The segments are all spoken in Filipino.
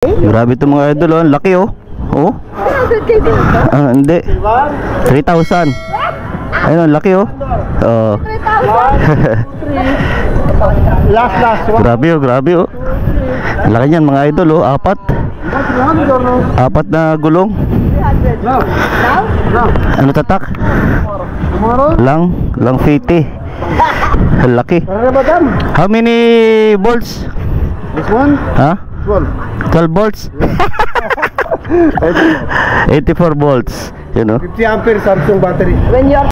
Grabe ito mga idol, oh. Laki oh. Oh. Hindi. 3,000. Ayun, laki oh. Oh. Last. Grabe oh, grabe oh. Laki niyan mga idol oh, apat na gulong. Ano tatak? Lang 50. Laki. How many volts? This one? Ha? 12 12. volts. 84 volts, you know. 50 ampere Samsung battery. When you're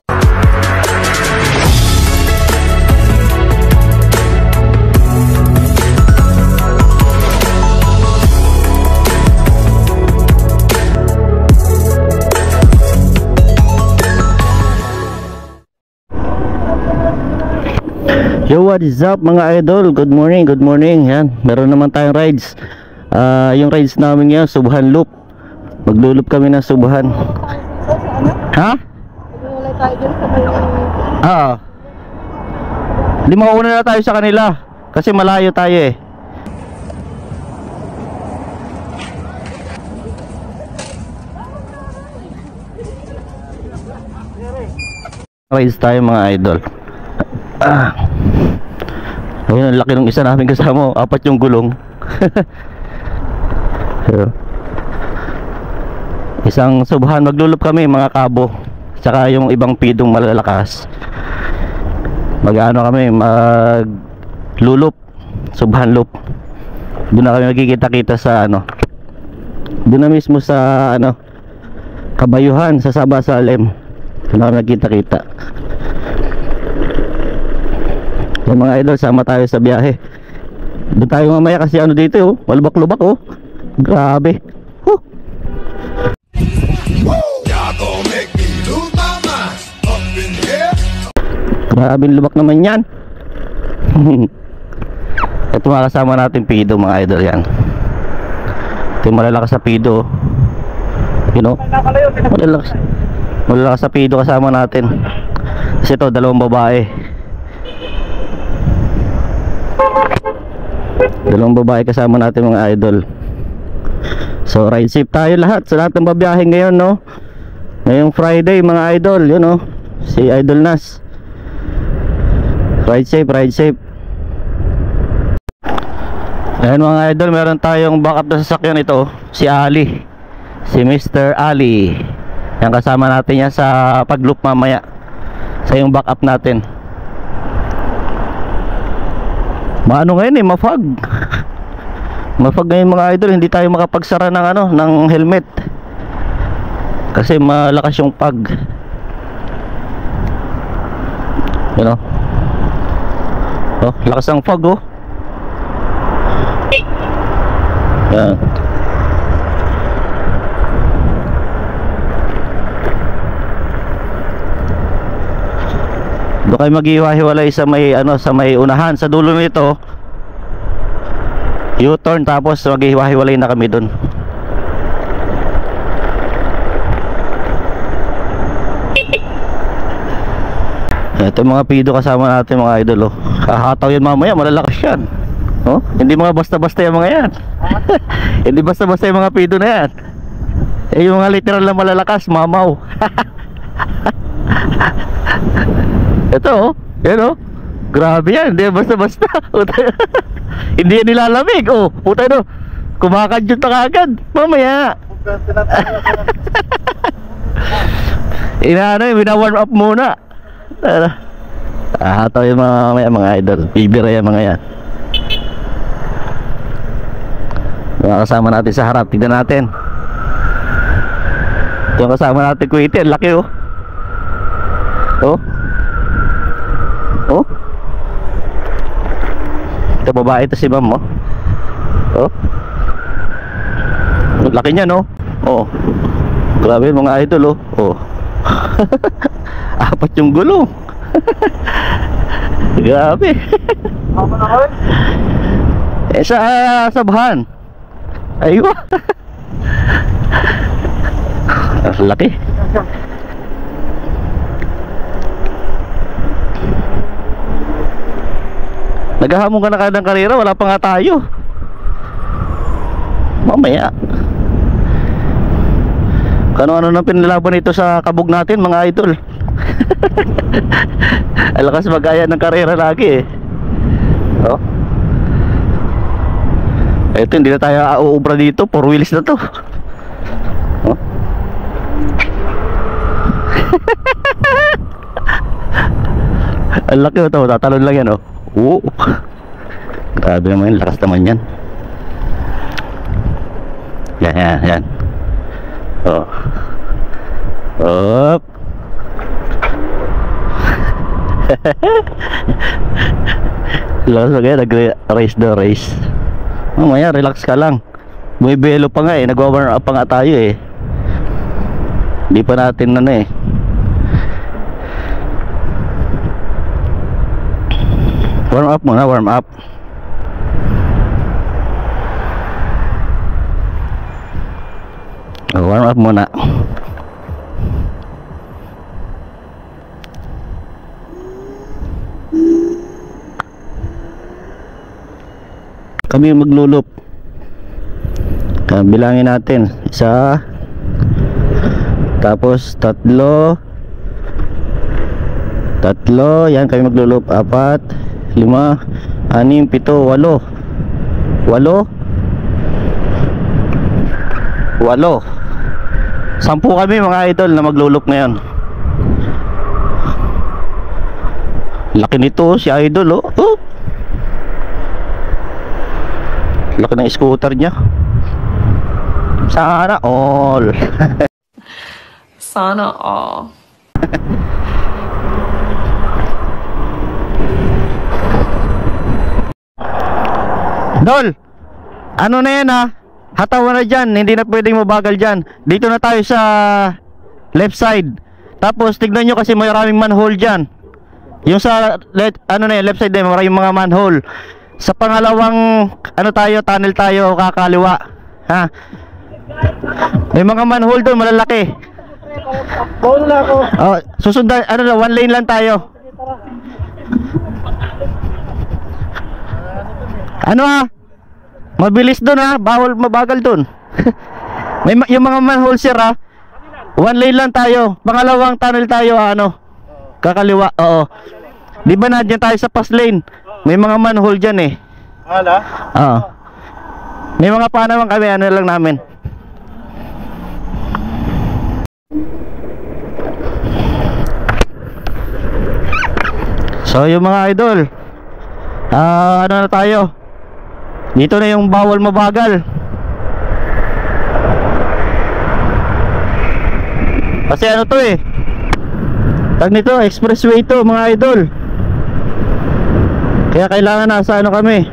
Yo, what is up mga idol? Good morning, good morning. Yan, meron naman tayong rides. Yung rides namin ngayon, Subhan Loop. Maglulup kami ng Subhan. Ha? wala tayo dyan sa may... Hindi makauna na tayo sa kanila kasi malayo tayo eh. Rides tayo mga idol. Ayun, ang laki ng isa namin kasama, apat yung gulong. Isang Subhan, maglulup kami mga kabo. Tsaka yung ibang pidong malalakas. Mag-ano kami, maglulup, Subhan Loop. Doon na kami magkikita-kita sa ano. Doon na mismo sa ano, Kabayuhan sa Sabah Salem. Doon na kami nagkita-kita. Yung mga idol, sama tayo sa biyahe. Doon tayo mamaya kasi ano dito oh, malubak-lubak oh. Grabe. Grabe lubak naman yan. Ito mga kasama natin Pido mga idol yan. Ito yung malalakas sa Pido. You know, malalakas sa Pido kasama natin. Kasi ito, dalawang babae. Dalawang babae kasama natin mga idol. So ride safe tayo lahat sa lahat ng babiyahe ngayon no. Ngayong Friday mga idol, you know, si Idol Nas. Ride safe, ride safe. Ayan mga idol, meron tayong backup na sasakyan ito, si Ali. Si Mr. Ali. Yan kasama natin yan sa pag-loop mamaya. Sa yung backup natin. Maano ngayon eh, mafag. Mafag ngayon mga idol, hindi tayo makapagsara ng ano, ng helmet. Kasi malakas yung pag. You know? Oh, lakas ang fog oh. Yan. Doon kayo maghiwa-hiwalay sa may ano, sa may unahan sa dulo nito. U-turn tapos maghiwa-hiwalay na kami doon. Ito mga Pido kasama natin mga idol oh. Kahataw yan mamaya, malalakas yan. Oh, hindi mga basta-basta yung mga yan. Hindi basta-basta yung mga Pido na yan. Eh yung mga literal na malalakas, mamaw. Ito oh, yan oh. Grabe yan, hindi basta-basta. Hindi yan nilalamig oh. Puta no, kumakadyot na kagad mamaya. Inaano yun, bina-warm up muna. Ito yung mga idol. Bibira yung mga yan. Mga kasama natin sa harap, tignan natin. Yung kasama natin Kuwiti, ang laki oh. Oh. Oh. Ito babae, ito si ma'am oh. Oh. Laki niya no. Oh. Grabe mga idol oh. Oh. Apat yung gulong. Grabe. Eh sa Subhan. Aywa. Laki. Naghahamon ka na kadang karera, wala pa nga tayo. Mamaya. Ano-ano nang pinalaban ito sa kabog natin mga idol. Ang lakas magaya ng karera lagi eh. Oh. Ito hindi na tayo uubra dito, 4 wheels na to. Oh. Ang laki ito, tatalon lang yan oh. Oo. Grabe naman yun, lakas naman yan. Yan. Oh. Op. Lakas mo kaya nag-race the race. Mamaya relax ka lang. Bumibelo pa nga eh, nag-warm up pa nga tayo eh. Hindi pa natin ano eh. Warm up muna, warm up. Warm up muna. Kami maglulup. Bilangin natin. 1, tapos 3. Yan kami maglulup. 4, 5, 6, 7, 8. 8. 10 kami mga idol na maglulup ngayon. Laki nito si idol oh. Oh. Laki ng scooter niya. Sana all. Sana all. Dol, ano na yan ha? Hatawa na dyan, hindi na pwedeng mabagal dyan. Dito na tayo sa left side. Tapos tignan nyo kasi maraming manhole dyan. Yung sa left side din, maraming mga manhole. Sa pangalawang tunnel tayo kakaliwa. Ha? May mga manhole doon malalaki. Bawal na ako. Oh, susundan one lane lang tayo. Mabilis doon ha, bawal mabagal doon. Yung mga manhole sir ha. One lane lang tayo. Pangalawang tunnel tayo kakaliwa. Oo. Di ba nandiyan tayo sa fast lane? May mga manhole dyan eh. Hala? Oo. May mga naman kami, lang namin. So yung mga idol, na tayo. Dito na yung bawal mabagal. Kasi to eh, tag nito, expressway to mga idol. Kaya kailangan nasa kami,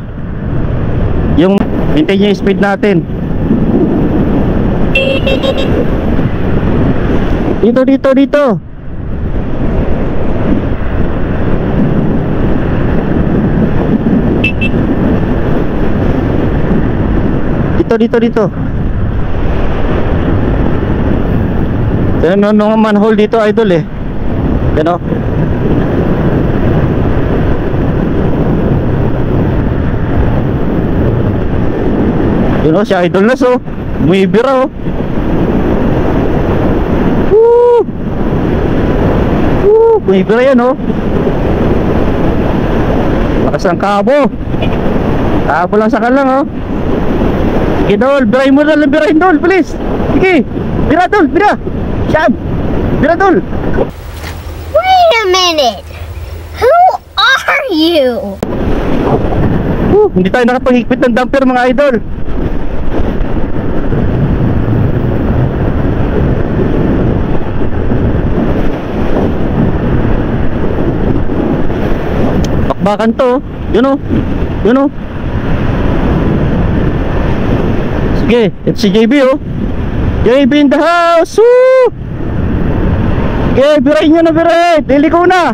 yung maintain yung speed natin. Dito. Dito. Ano nga manhole dito idol eh. Yan o. Yun o, si idol na so bumibira o. Bumibira yan o. Lakas ang kabo. Kabo lang sa kalang o. Sige dol, birahin mo lang, birahin dol, please. Sige, bira dol, bira. Siyam, bira dol. Wait a minute. Who are you? Hindi tayo nakapahigpit ng damper mga idol. Bakbakan to, yun o. Sige, it's si JB oh. JB in the house. Woo! Okay, birahin nyo na, birahin. Dili ko na.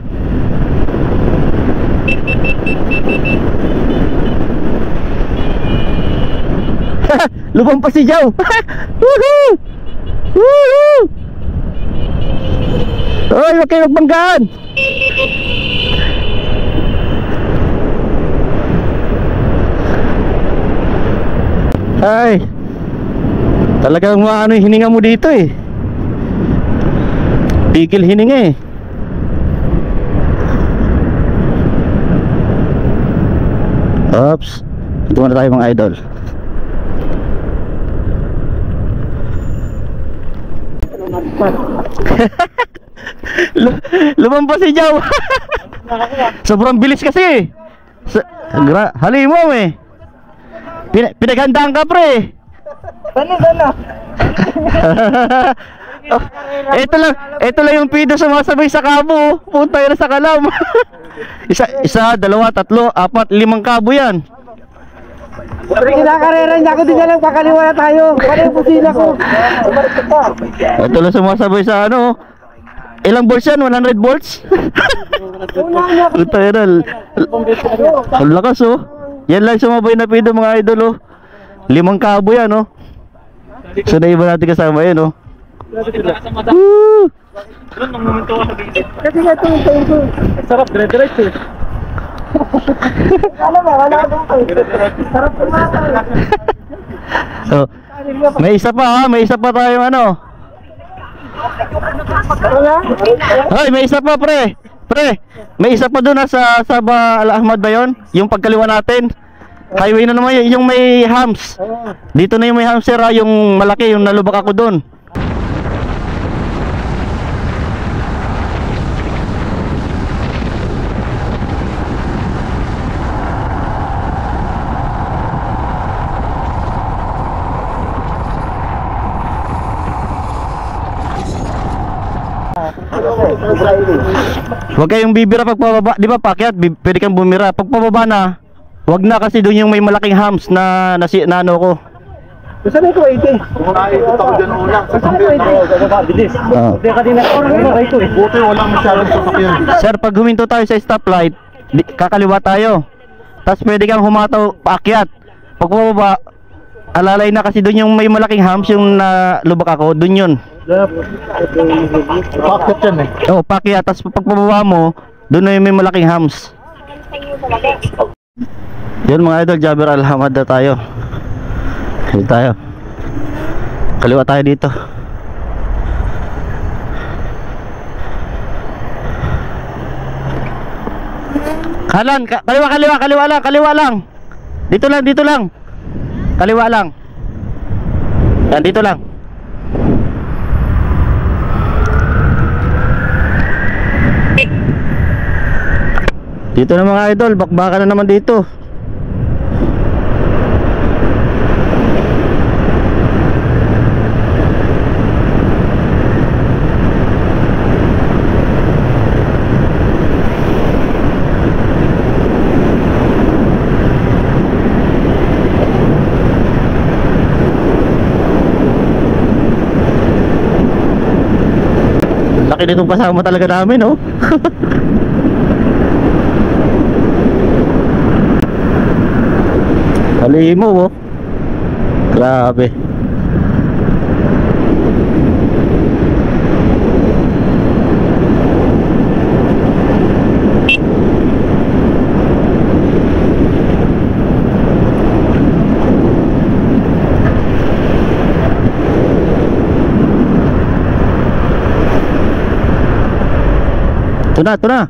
Lubang pa si Jow. Woohoo! Woohoo! Oy, wag kayo magbanggaan. Ay, Talagang maano yung hininga mo dito eh. Pigil hininga eh. Oops. Ito muna tayo mga idol. Lumampas si Jaw. Sobrang bilis kasi eh. Halimaw eh. Pinaghandaan ka pre. Sana. Oh, ito lang yung pido sumasabay sa kabo. Punta yun sa kalam. isa, dalawa, tatlo, apat, 5 kabo yan. Pero kinakarera niya ako, di niya lang kakaliwa na tayo. Kaya yung pusina ko. Ito lang sumasabay sa ano. Ilang volts yan? 100 volts? Punta yun. Ang lakas oh. Yan lang sumabay na pido mga idol oh. 5 kabo yan oh. So naiba natin kasama yun oh. Woo! Kasi nga ito. Sarap, dire-diretso eh. Wala ka sarap kumata. So, may isa pa tayong ano. Hoy, may isa pa pre. May isa pa doon sa Al Ahmad ba yun? Yung pagkaliwa natin. Highway na naman yung may hams. Dito na yung may hams sir, yung malaki, yung nalubak ako doon. Huwag kayong bibira pag pababa. Di ba pakyat, pwede kang bumira. Pag pababa na, huwag na kasi doon yung may malaking hams na ano ko. Gusto na ito 80. Kung naikot ako dyan una. Gusto na ito 80. Bilis. Hindi ka din ito eh. Buti walang masyadong sasakyan. Sir, pag huminto tayo sa stoplight, kakaliwa tayo. Tapos pwede kang humataw paakyat. Pag pababa, alalay na kasi doon yung may malaking hams yung nalubak ako, doon yun. Packet yan eh. Oh, pakyat. Tapos pag pababa mo, doon na yung may malaking hams. Yun mga idol, Jaber Al Ahmad na tayo. Dito tayo. Kaliwa tayo dito. Kanan, kaliwa lang. Dito lang. Kaliwa lang. Yan, dito lang. Dito na mga idol, bakbakan na naman dito. Laki nitong kasama talaga namin, oh. Halimaw, oh. Grabe. Ito na.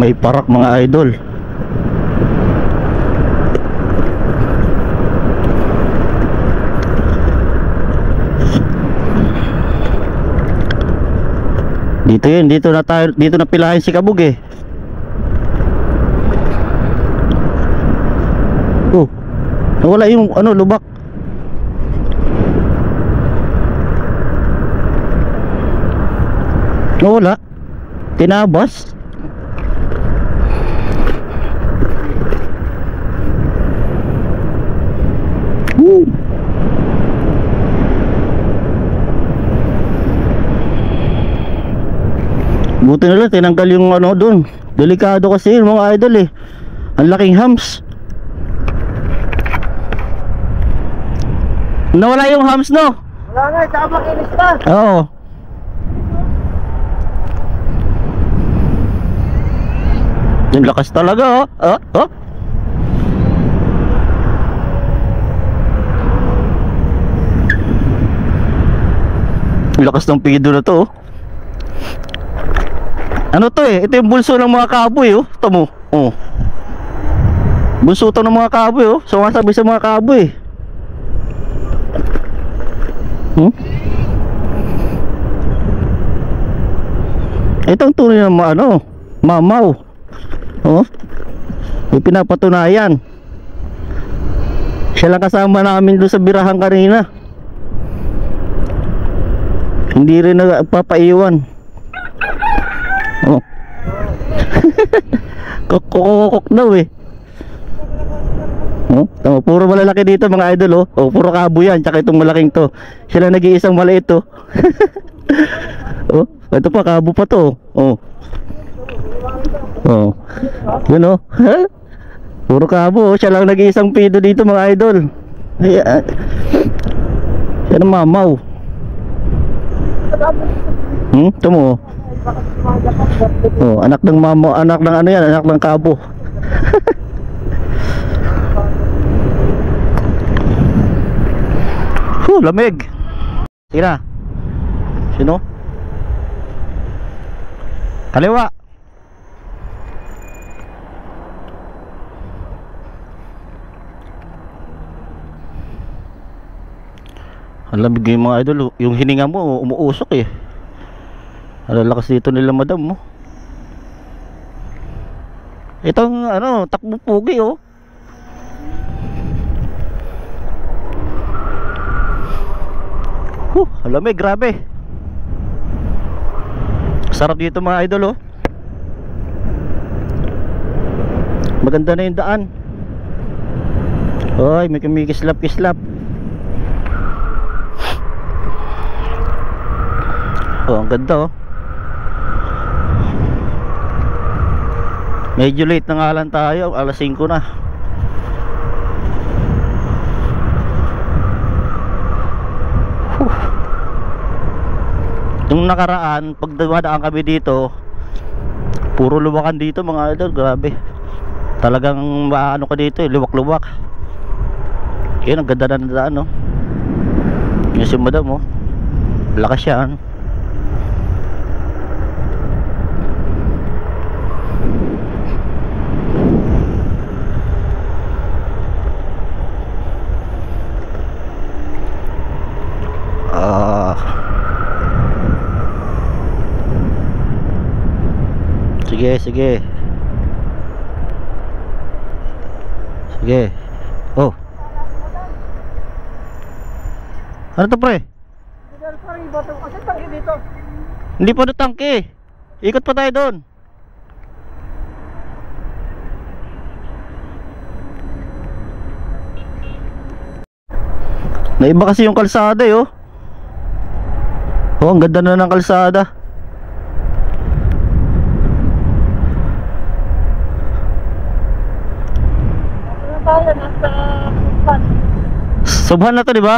May parak mga idol. Dito na tayo, dito na pilahin si Kabug eh. Oh. Nawala yung ano, lubak. Nawala. Tinabas. Buti na lang tinanggal yung ano doon. Delikado kasi yun mga idol eh. Ang laking hams. Nawala yung hams no? Wala nga, saka makinis pa. Oo. Yung lakas talaga, oh. Oh. Yung lakas ng pido na to, oh. Ano to eh? Ito yung bulso ng mga kaboy, oh. Ito mo, oh. Bulso to ng mga kaboy, oh. Sumasabi sa mga kaboy. Itong tunay na ano, mamaw. Oh. May pinapatunayan. Siya lang kasama namin doon sa birahan kanina. Hindi rin nagpapaiwan. Oh. Kokok daw eh. Oh, tama, puro malalaki dito mga idol, oh. Oh, puro kabo yan, tsaka itong malaking to. Sila nag-iisang maliit to. Oh, ito pa kabo pa to. Oh. Oh. Yun oh. Puro kabo, oh. Siya lang nag-iisang pido dito mga idol. Ayan. Siya na mamaw. Ito mo. Oh, anak ng mamaw, anak ng ano yan, anak ng kabo. Lamig. Sige na. Sino? Kaliwa. Ang lamig yung mga idol. Yung hininga mo umuusok eh. Ang lakas dito nila madam mo. Itong ano, takbo pugi oh. Lamig, grabe. Sarap dito mga idol oh. Maganda na yung daan. Oy, may kumikislap-kislap. Oh, ang ganda oh. Medyo late na nga lang tayo, alas 5 na. Yung nakaraan, pag dumadaan kami dito, puro luwakan dito mga idol, grabe. Talagang maano ka dito, luwak-luwak. Yan, ang ganda na daan, no. Yung si madam, oh. Lakas yan. Sige, sige. Sige. Oh. Ano to pre? Hindi pa na tangke. Ikot pa tayo doon. Naiba kasi yung kalsada eh, oh. Oh, ang ganda na ng kalsada. Subhan na to, di ba?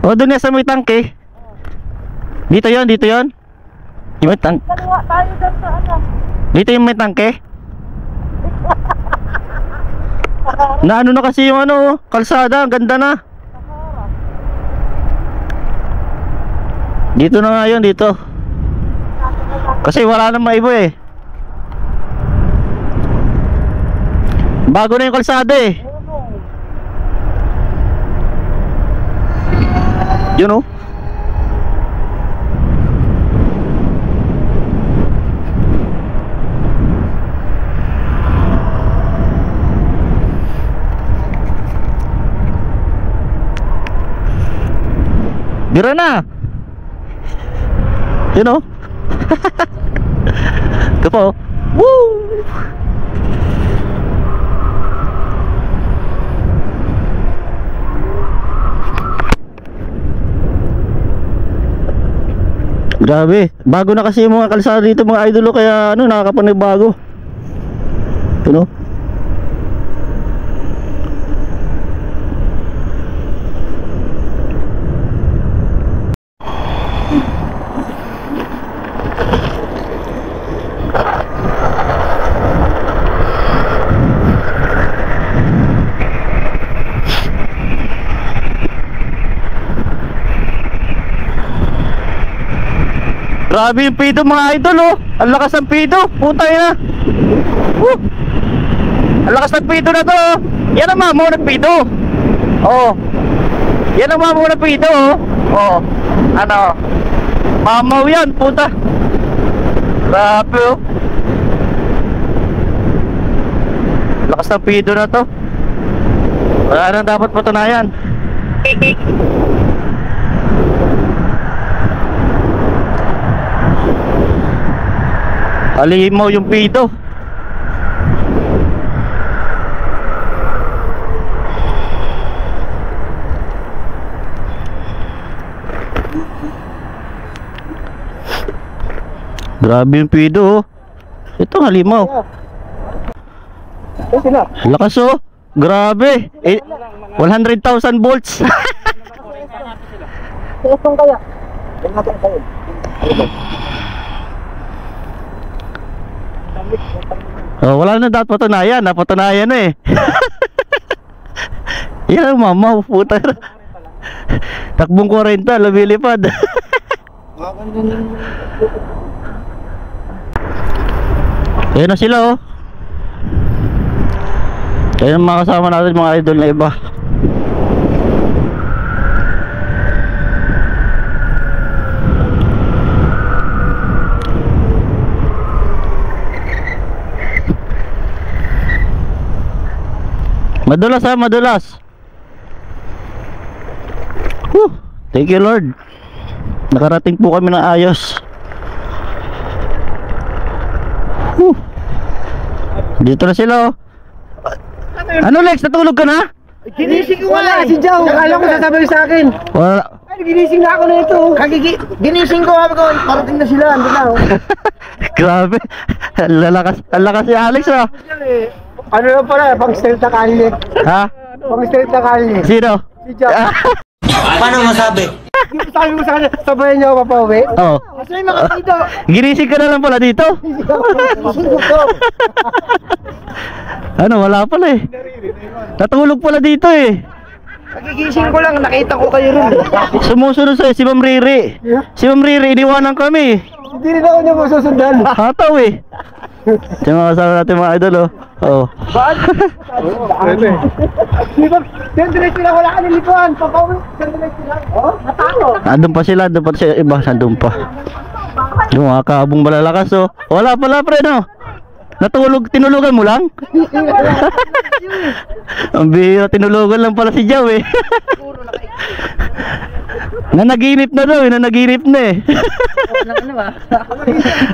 Oh, doon na sa may tangke. Dito 'yon, dito 'yon. Yung may tangke. Kaliwa tayo dyan sa ano. Dito yung may tangke. Na ano na kasi yung ano, kalsada, ang ganda na. Dito na nga yun, dito. Kasi wala nang maiba eh. Bago na yung kalsada eh. Yun oh. Dira na. Yun oh. Ito po. Woo! Grabe, bago na kasi yung mga kalsada dito mga idolo, kaya ano, nakakapanibago. You know? Grabe yung pido mga idol oh. Ang lakas ng pido. Putay na. Ang lakas ng pido na to oh. Yan ang mamo ng pido. Oh. Yan ang mamo ng pido oh. Oh. Ano? Mamaw yan puta. Grabe oh. Lakas ng pido na to. Wala nang dapat patunayan. Alimaw yung pido. Grabe yung pido oh. Ito nga limaw. Lakas oh. Grabe. 100,000 volts. Saan kaya? Oh, wala na dapat patunayan. Napatunayan na eh. Yan ang mamaw. Puta. Takbong 40. Lumilipad. Ayan na sila oh. Ayan ang mga kasama natin mga idol na iba. Madulas ha, madulas. Thank you Lord. Nakarating po kami ng ayos. Dito na sila oh. Ano Lex, natulog ka na? Ginising ko nga si Joe. Akala ko sasabihin sa akin. Wala. Ay, ginising na ako na ito. Ginising ko, sabi ko, parating na sila. Ando na oh. Grabe. Ang lakas si Alex ah. Ano lang pala, pang stealth na kalye. Ha? Pang stealth na kalye. Sino? Si Joe. Paano masabi? Sabi mo sa kanya, sabayan niyo ako papauwi. Oo. Kasi may mga dito. Ginising ka na lang pala dito. Ginising ko to. Ano, wala pala eh. Natulog pala dito eh. Nagigising ko lang, nakita ko kayo rin. Sumusunod sa'yo si Ma'am Riri. Si Ma'am Riri, iniwanan kami. Hindi rin ako niya masusundan. Hataw eh. Diyan mga kasama natin mga idol oh. Oo. Bakit? Di ba? Diretso lang, wala ka nilipuan. Papauwi, diretso lang. Oh, natalo. Andun pa sila iba, andun pa. Yung mga kabong malalakas oh. Wala pala pre no. Tinulugan mo lang? Ang bihira, tinulugan lang pala si Jow eh. Nanaginip na daw eh, nanaginip na eh.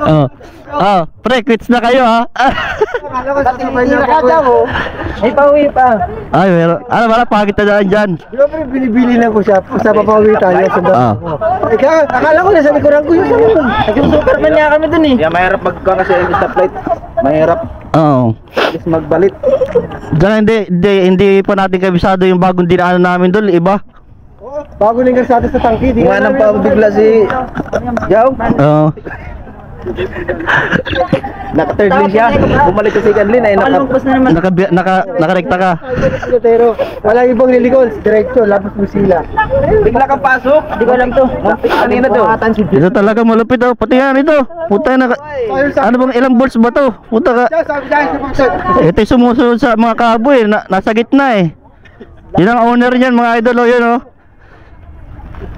Oh. Oh, pre, quits na kayo ha. Akala ko sasabay niyo ako. Ay, pauwi pa. Ay, meron. Ano pala, pakit na dyan. Di ba pre, binibili lang ko siya sa papauwi tayo sa Ah. Akala ko nasa likuran ko yun. Naging Superman nga kami dun eh. Yeah, mahirap magka kasi yung stoplight. Mahirap. Oo. Just magbalit. Diyan hindi pa natin kabisado yung bagong dinaanan namin doon, iba. Bago lang sa atin sa tangki. Iwanan pa bigla si Jow. Oo. Naka-third lane siya. Bumalik sa second lane ay Nakarekta ka. Pero wala ibang lilikon. Diretso, labas mo sila. Bigla kang pasok. Hindi ko alam to. Muntik kanina to. Ito talaga malupit oh. Pati yan ito. Puta na. Ano bang ilang volts ba to? Puta ka. Sabi dyan sa pagkat. Ito yung sumusunod sa mga kabo eh. Nasa gitna eh. Yun ang owner niyan mga idol oh. Yun oh.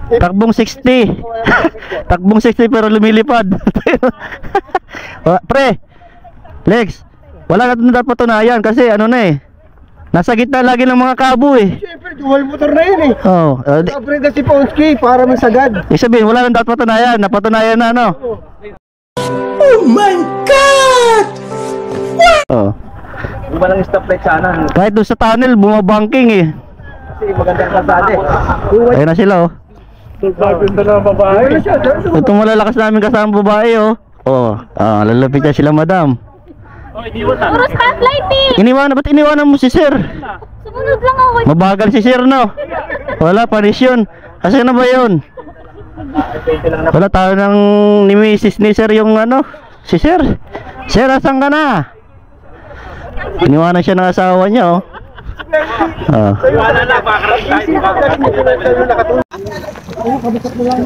Takbong 60. Takbong 60 pero lumilipad. Pre, Lex, wala na dapat patunayan kasi ano na eh. Nasa gitna lagi ng mga kabo eh. Siyempre, dual motor na yun eh. Oo. Upgrade na si Ponsky para may sagad. Ibig sabihin, wala na dapat patunayan. Napatunayan na ano. Oh my God! Oo. Iba lang yung stoplight sana. Kahit doon sa tunnel, bumabangking eh. Kasi magandang kalsada eh. Ayun na sila oh. Ganda na babae. Ayun na siya. Itong malalakas namin kasama babae oh. Oh, lalapit na sila madam. Puro stoplight eh! Ba't iniwanan mo si sir? Sumunod lang ako. Mabagal si sir no? Wala, panis yun. Kasi na ba yun? Wala, tayo ng ni Mrs. ni sir yung ano. Si sir. Sir, asan ka na? Iniwanan siya ng asawa niya oh. Wala na, makakarating tayo.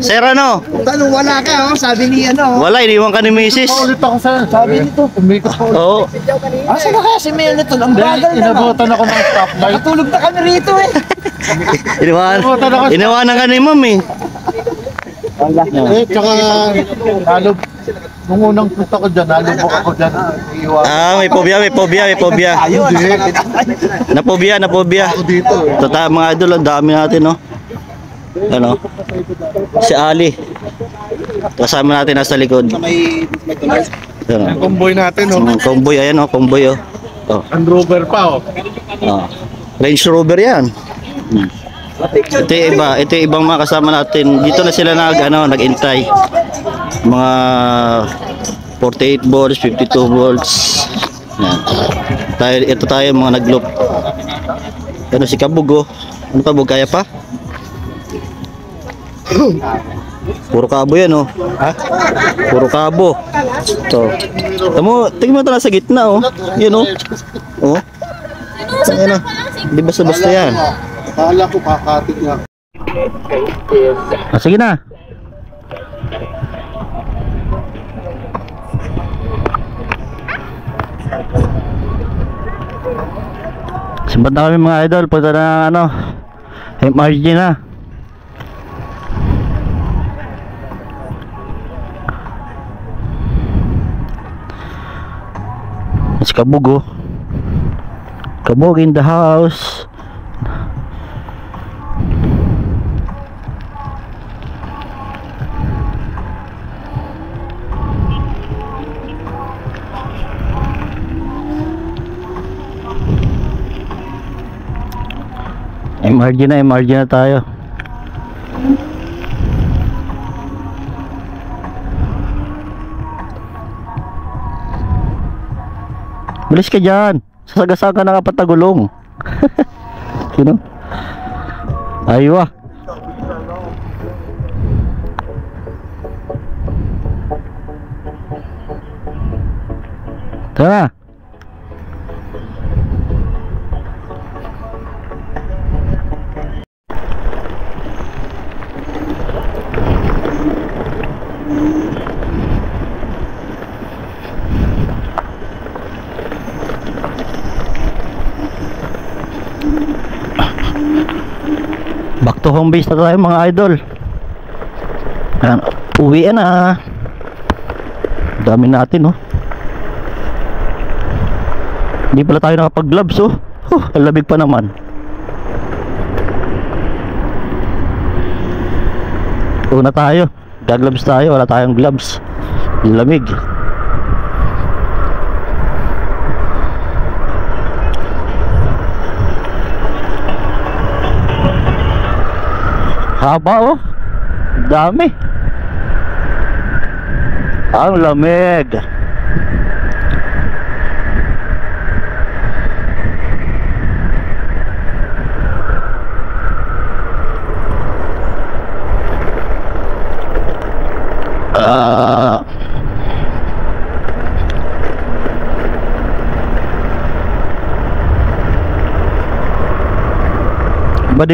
Sir, ano? Tanong wala ka, oh. Sabi ni ano. Wala, iniwan ka ni Mrs. Ulit ako sa Sabi nito. umikot ko. Oo. Asa na kaya si Melito? Ang bagal na. Inabutan ako ng stoplight. Natulog na kami rito eh. Iniwanan ka ni Ma'am eh. Tsaka nalog. Nung unang punta ko dyan, nalubok ako dyan. Iiwan May phobia. Napobia. ako dito. Totoo mga idol, ang dami natin, no? Ano? Si Ali. Kasama natin nasa likod. Ano? Convoy natin, oh. Convoy, ayan, oh, convoy, oh. Oh. Land Rover pa, oh. Oh. Range Rover yan. Ito yung iba, ito yung ibang mga kasama natin. Dito na sila nag-intay. Mga 48 volts, 52 volts. Yan. Ito tayo mga nag-loop. Ano si Kabug, oh. Ano Kabug, kaya pa? Puro kabo yan, oh. Ha? Puro kabo. Ito. Tingnan mo ito nasa gitna, oh. Yun, oh. Oh. Ayan, oh. Di basta-basta yan. Akala ko kakatik nga. Sige na. Simpat na kami mga idol. Punta na MRG na. Si Kabug, oh. Kabug in the house. MRG na tayo. Bilis ka dyan. Sasagasaan ka na kapat na gulong. Sino? Aywa. Tara. Back to home base na tayo mga idol. Ayan, uwi na. Dami natin, oh. Hindi pala tayo nakapag gloves, oh. Ang lamig pa naman. Una tayo, gagloves tayo, wala tayong gloves. Lamig. Haba, oh. Dami. Ang lamig.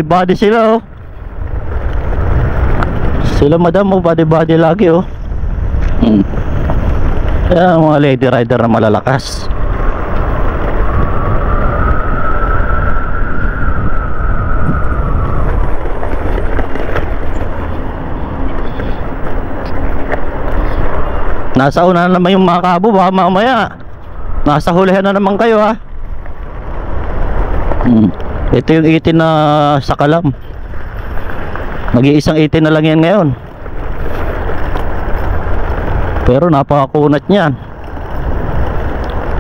Body sila, oh. Sila madam, oh, body lagi, oh. Kaya mga lady rider na malalakas. Nasa una na naman yung mga kabo, baka mamaya nasa hulihan na naman kayo, ha. Ito yung 18 na sakalam. Mag-iisang 18 na lang yan ngayon. Pero napakakunat niyan.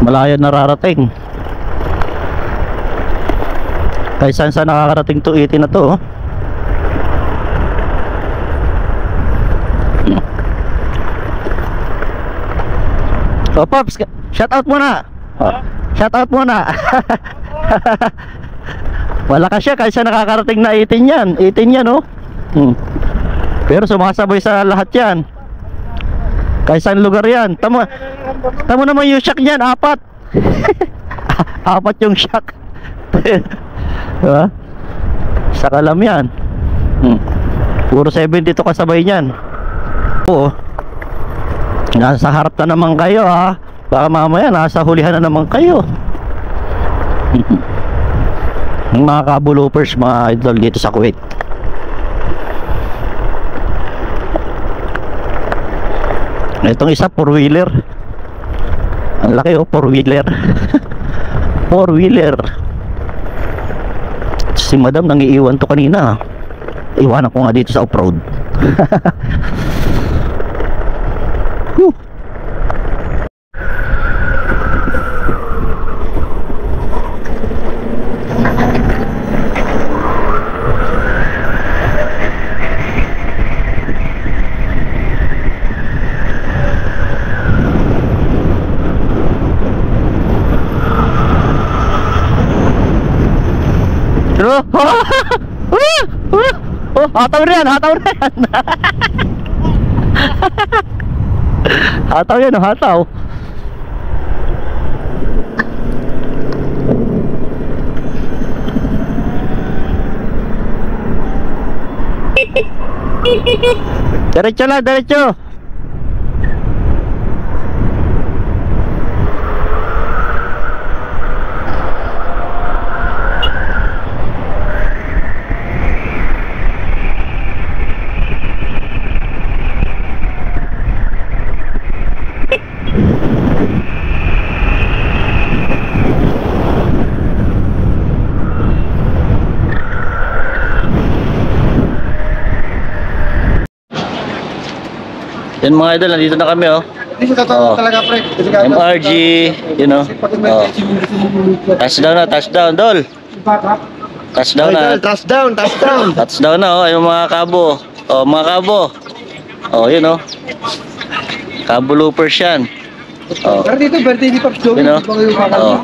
Malaya nararating. Kahit saan nakakarating to 18 na to, oh. Oh, Pops, shout out muna. Oh, shout out muna. Wala ka siya kahit saan nakakarating na 18 yan. 18 yan, oh. Pero sumasabay sa lahat yan. Kahit saan lugar yan. Tamo naman yung shock niyan, 4. 4 yung shock. Diba? Sa kalam yan. Puro 72 kasabay niyan. Oo. Nasa harap na naman kayo ha. Baka mamaya nasa hulihan na naman kayo. Ng mga kabulupers mga idol dito sa Kuwait. Itong isa 4-wheeler. Ang laki oh, 4-wheeler. 4-wheeler. Si madam nangiiwan to kanina. Iwanan ko nga dito sa off-road. Whew. Hataw na yan, hataw na yan. Hataw yan, hataw. Diretso lang, diretso. Yan mga idol, nandito na kami oh. Hindi sa totoo talaga pre. MRG, you know. Oh. Touchdown na, touchdown, Dol. Touchdown na. Touchdown, touchdown. Touchdown na oh, yung mga kabo. Oh, mga kabo. Oh, yun oh. Kabo loopers yan. Oh. Pero dito, birthday ni Pops Joey. Yun oh. Oh.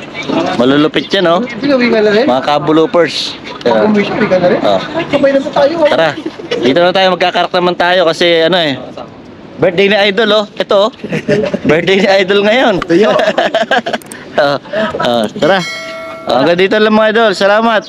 Malulupit yan oh. Joey ka na rin? Mga kabo loopers. Ako mo siya, ka na rin? Oh. Sabay na po tayo. Tara. Dito na tayo, magkakarak naman tayo kasi ano eh. Birthday ni Idol oh. Ito oh. Birthday ni Idol ngayon. Tara. Hanggang dito lang mga idol. Salamat.